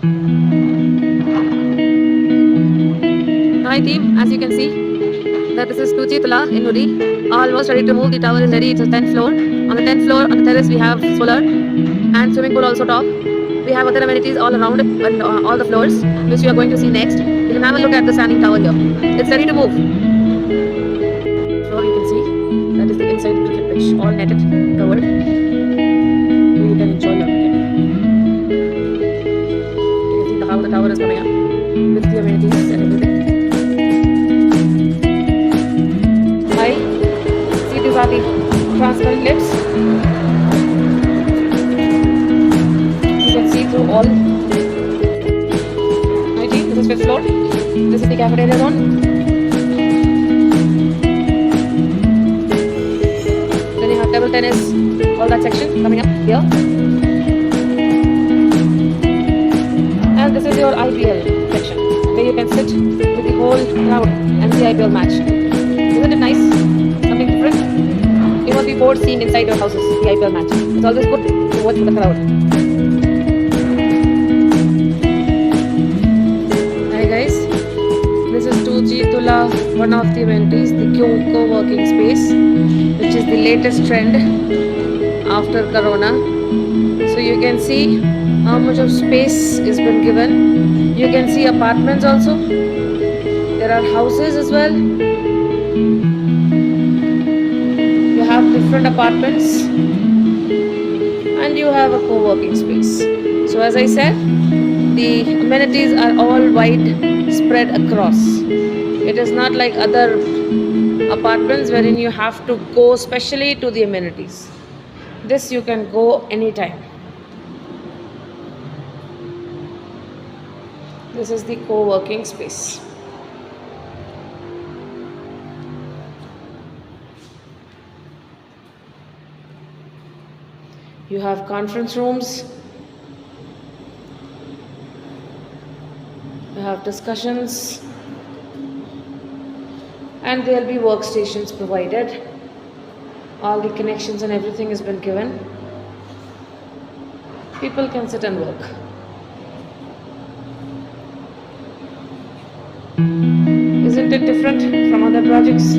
Hi team, as you can see that this is 2GTULA in hoodi. Almost ready to move. The tower is ready. It's a 10th floor. On the 10th floor, on the terrace, we have solar and swimming pool also top. We have other amenities all around and all the floors, which you are going to see next. You can have a look at the standing tower here. It's ready to move. Floor you can see that is the inside cricket pitch, all netted, covered. You can enjoy your cricket. You can see how the tower is coming up with the amenities and everything. Hi, see these are the transparent lips. You can see through all. Hi team, this is 5th floor. This is the cafeteria zone. Then you have table tennis, all that section coming up here. And this is your IPL section, where you can sit with the whole crowd and see IPL match. Isn't it nice? Something different? You won't be bored seeing inside your houses the IPL match. It's always good to watch with the crowd. Hi guys, this is 2GTULA, one of the amenities, the co-working space, which is the latest trend after Corona. So you can see how much of space is been given. You can see apartments also. There are houses as well. You have different apartments and you have a co-working space. So as I said, the amenities are all wide spread across. It is not like other apartments wherein you have to go specially to the amenities. This you can go anytime. This is the co-working space. You have conference rooms. You have discussions. And there will be workstations provided. All the connections and everything has been given. People can sit and work. Isn't it different from other projects?